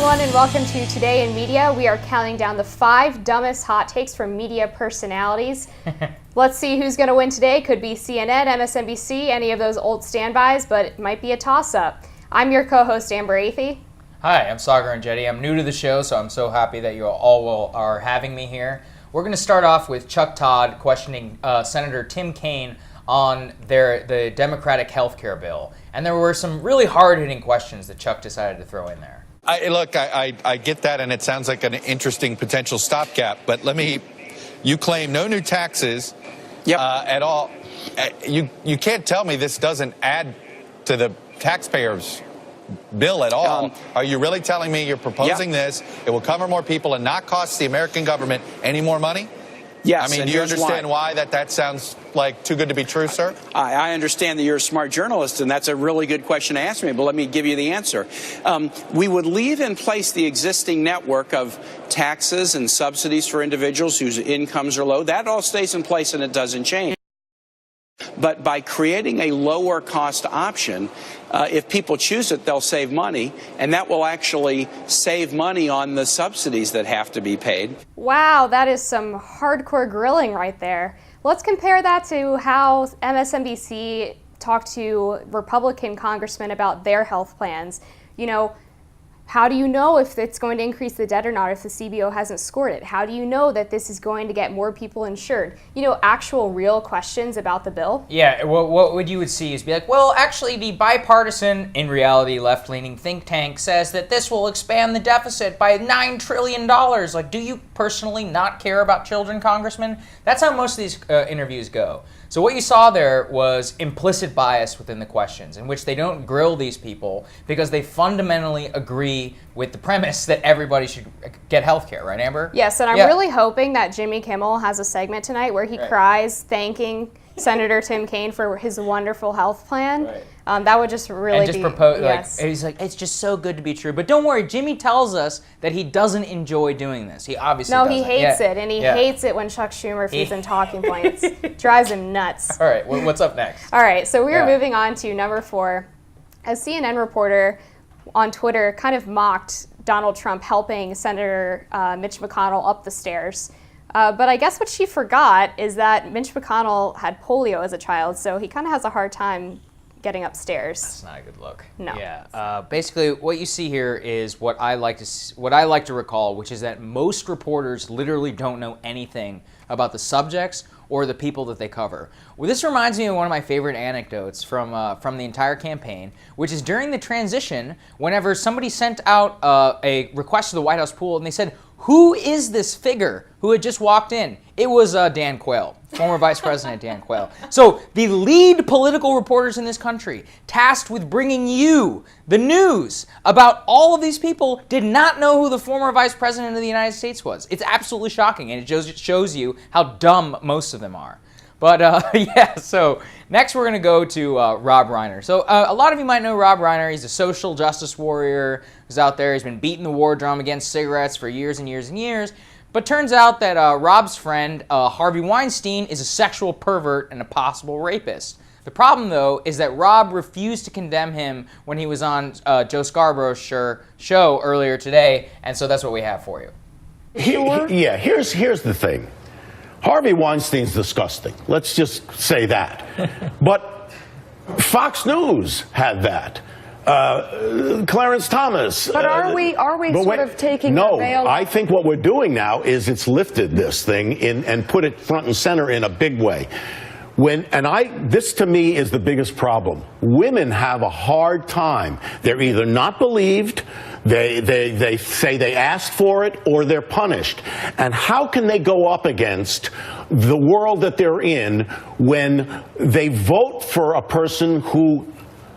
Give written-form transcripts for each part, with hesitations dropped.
everyone, and welcome to Today in Media. We are counting down the 5 dumbest hot takes from media personalities. Let's see who's going to win today. Could be CNN, MSNBC, any of those old standbys, but it might be a toss-up. I'm your co-host, Amber Athey. Hi, I'm Sagar Anjetti. I'm new to the show, so I'm so happy that you all are having me here. We're going to start off with Chuck Todd questioning Senator Tim Kaine on the Democratic health care bill. And there were some really hard-hitting questions that Chuck decided to throw in there. I get that, and it sounds like an interesting potential stopgap. But you claim no new taxes at all. You can't tell me this doesn't add to the taxpayers' bill at all. Are you really telling me you're proposing this? It will cover more people and not cost the American government any more money? Yes. I mean, do you understand why that sounds like too good to be true, sir? I understand that you're a smart journalist, and that's a really good question to ask me, but let me give you the answer. We would leave in place the existing network of taxes and subsidies for individuals whose incomes are low. That all stays in place and it doesn't change. But by creating a lower cost option, if people choose it, they'll save money, and that will actually save money on the subsidies that have to be paid. Wow, that is some hardcore grilling right there. Let's compare that to how MSNBC talked to Republican congressmen about their health plans. You know, how do you know if it's going to increase the debt or not if the CBO hasn't scored it? How do you know that this is going to get more people insured? You know, actual real questions about the bill. Yeah, what you would see is be like, well, actually the bipartisan, in reality, left-leaning think tank says that this will expand the deficit by $9 trillion. Like, do you personally not care about children, Congressman? That's how most of these interviews go. So what you saw there was implicit bias within the questions, in which they don't grill these people because they fundamentally agree with the premise that everybody should get health care, right, Amber? Yes, and I'm really hoping that Jimmy Kimmel has a segment tonight where he cries thanking Senator Tim Kaine for his wonderful health plan. Right. That would just really and just be, propose, yes. like, he's like, it's just so good to be true. But don't worry, Jimmy tells us that he doesn't enjoy doing this. He obviously doesn't. He hates it, and he hates it when Chuck Schumer feeds him talking points. Drives him nuts. All right, what's up next? All right, so we are moving on to number 4. A CNN reporter on Twitter kind of mocked Donald Trump helping Senator Mitch McConnell up the stairs. But I guess what she forgot is that Mitch McConnell had polio as a child, so he kind of has a hard time getting upstairs. That's not a good look. No. Yeah. Basically, what you see here is what I like to recall, which is that most reporters literally don't know anything about the subjects or the people that they cover. Well, this reminds me of one of my favorite anecdotes from the entire campaign, which is during the transition, whenever somebody sent out a request to the White House pool, and they said, "Who is this figure who had just walked in?" It was Dan Quayle, former Vice President Dan Quayle. So the lead political reporters in this country, tasked with bringing you the news about all of these people, did not know who the former Vice President of the United States was. It's absolutely shocking, and it shows you how dumb most of them are. But so next we're going to go to Rob Reiner. So a lot of you might know Rob Reiner. He's a social justice warrior who's out there. He's been beating the war drum against cigarettes for years and years and years. But turns out that Rob's friend, Harvey Weinstein, is a sexual pervert and a possible rapist. The problem, though, is that Rob refused to condemn him when he was on Joe Scarborough's show earlier today, and so that's what we have for you. Here's the thing. Harvey Weinstein's disgusting. Let's just say that. But Fox News had that. Clarence Thomas. But are we sort of taking No, the veil? I think what we're doing now is it's lifted this thing and put it front and center in a big way. This to me is the biggest problem. Women have a hard time. They're either not believed, they say they asked for it, or they're punished. And how can they go up against the world that they're in when they vote for a person who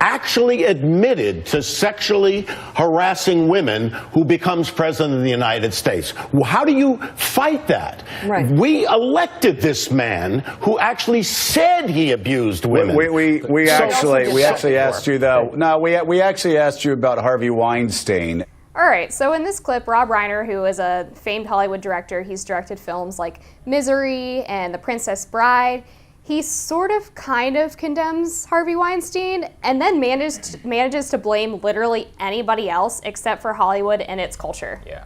actually admitted to sexually harassing women who becomes president of the United States? Well, how do you fight that? Right. We elected this man who actually said he abused women. We actually asked you though. No, we actually asked you about Harvey Weinstein. All right, so in this clip, Rob Reiner, who is a famed Hollywood director, he's directed films like Misery and The Princess Bride. he sort of kind of condemns Harvey Weinstein and then manages to blame literally anybody else except for Hollywood and its culture. Yeah.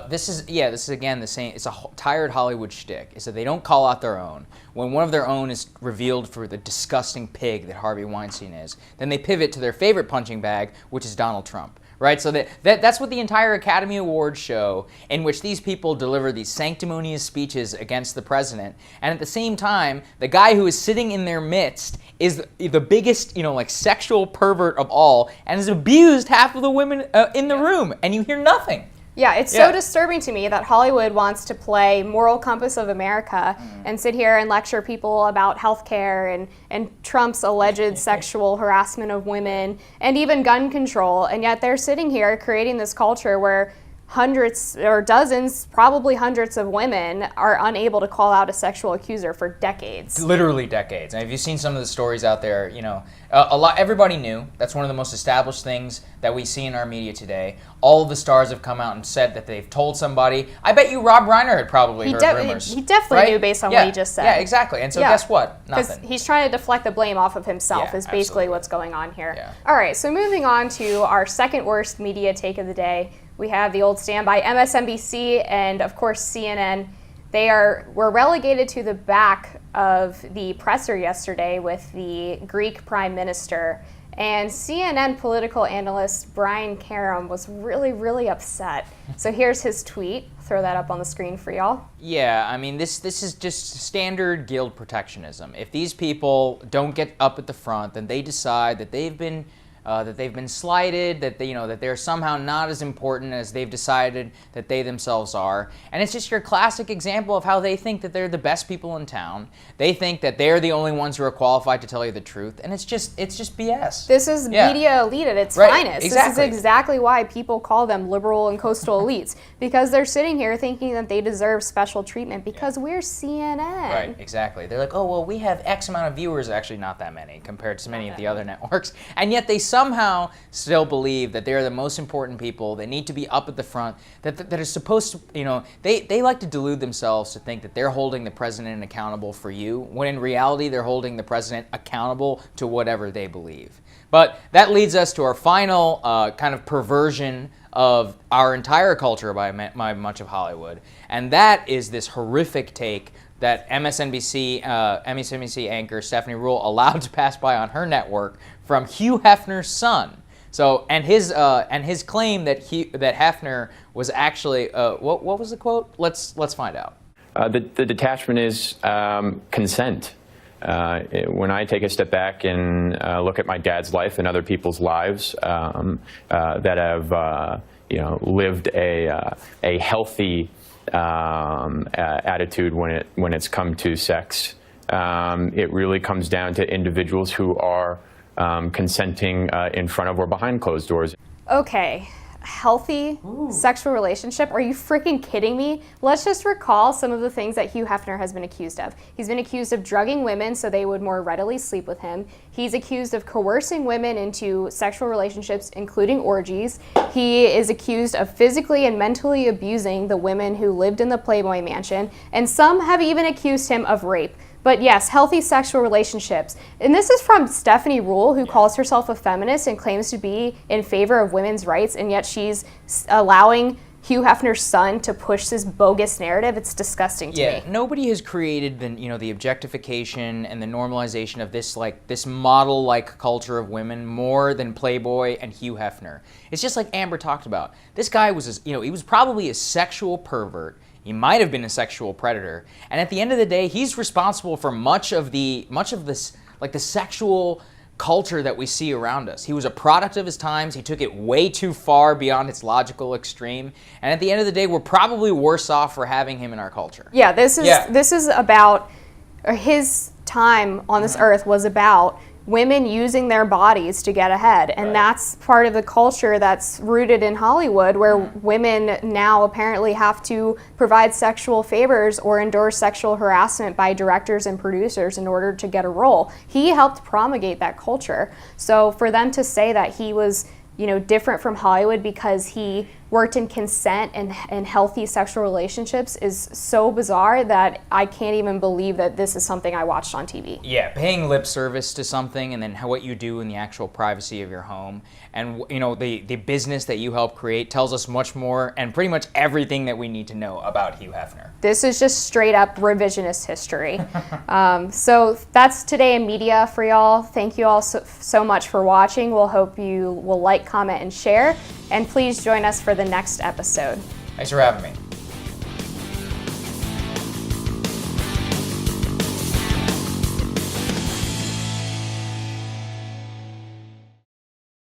This is again the same. It's a tired Hollywood shtick. Is that they don't call out their own. When one of their own is revealed for the disgusting pig that Harvey Weinstein is, then they pivot to their favorite punching bag, which is Donald Trump. Right, so that's what the entire Academy Awards show, in which these people deliver these sanctimonious speeches against the president, and at the same time, the guy who is sitting in their midst is the biggest, like sexual pervert of all, and has abused half of the women in the room, and you hear nothing. Yeah, it's so disturbing to me that Hollywood wants to play moral compass of America and sit here and lecture people about healthcare and Trump's alleged sexual harassment of women and even gun control. And yet they're sitting here creating this culture where hundreds or dozens, probably hundreds of women are unable to call out a sexual accuser for decades. Literally decades. And have you seen some of the stories out there? Everybody knew. That's one of the most established things that we see in our media today. All of the stars have come out and said that they've told somebody. I bet you Rob Reiner had probably heard rumors. He definitely knew based on what he just said. Yeah, exactly. And so guess what? Nothing. Because he's trying to deflect the blame off of himself is basically what's going on here. Yeah. All right, so moving on to our second worst media take of the day. We have the old standby MSNBC and, of course, CNN. Were relegated to the back of the presser yesterday with the Greek Prime Minister. And CNN political analyst Brian Karem was really, really upset. So here's his tweet. Throw that up on the screen for y'all. Yeah, I mean, this is just standard guild protectionism. If these people don't get up at the front, then they decide that they've been slighted, that that they're somehow not as important as they've decided that they themselves are. And it's just your classic example of how they think that they're the best people in town. They think that they're the only ones who are qualified to tell you the truth, and it's just BS. This is media elite at its finest. Exactly. This is exactly why people call them liberal and coastal elites, because they're sitting here thinking that they deserve special treatment because we're CNN. Right, exactly. They're like, oh, well, we have X amount of viewers, actually not that many compared to many of the other networks, and yet they somehow still believe that they're the most important people. They need to be up at the front. That are supposed to, they like to delude themselves to think that they're holding the president accountable for you, when in reality they're holding the president accountable to whatever they believe. But that leads us to our final kind of perversion of our entire culture by much of Hollywood, and that is this horrific take that MSNBC anchor Stephanie Ruhle allowed to pass by on her network from Hugh Hefner's son. So, and his claim that Hefner was actually what was the quote? Let's find out. The detachment is consent. When I take a step back and look at my dad's life and other people's lives that have lived a healthy attitude when it's come to sex, it really comes down to individuals who are consenting in front of or behind closed doors. Okay, healthy sexual relationship? Are you freaking kidding me? Let's just recall some of the things that Hugh Hefner has been accused of. He's been accused of drugging women so they would more readily sleep with him. He's accused of coercing women into sexual relationships, including orgies. He is accused of physically and mentally abusing the women who lived in the Playboy Mansion, and some have even accused him of rape. But yes, healthy sexual relationships. And this is from Stephanie Ruhle, who calls herself a feminist and claims to be in favor of women's rights, and yet she's allowing Hugh Hefner's son to push this bogus narrative. It's disgusting to me. Yeah, nobody has created the objectification and the normalization of this model-like culture of women more than Playboy and Hugh Hefner. It's just like Amber talked about. This guy was, he was probably a sexual pervert. He might have been a sexual predator, and at the end of the day, he's responsible for much of this, the sexual culture that we see around us. He was a product of his times. He took it way too far beyond its logical extreme, and at the end of the day, we're probably worse off for having him in our culture. Yeah, this is about his time on this earth was about women using their bodies to get ahead. And that's part of the culture that's rooted in Hollywood, where women now apparently have to provide sexual favors or endure sexual harassment by directors and producers in order to get a role. He helped promulgate that culture. So for them to say that he was different from Hollywood because he worked in consent and healthy sexual relationships is so bizarre that I can't even believe that this is something I watched on TV. Yeah, paying lip service to something and then what you do in the actual privacy of your home and the business that you help create tells us much more and pretty much everything that we need to know about Hugh Hefner. This is just straight up revisionist history. So that's Today in Media for y'all. Thank you all so much for watching. We'll hope you will like, comment, and share. And please join us for the next episode. Thanks for having me.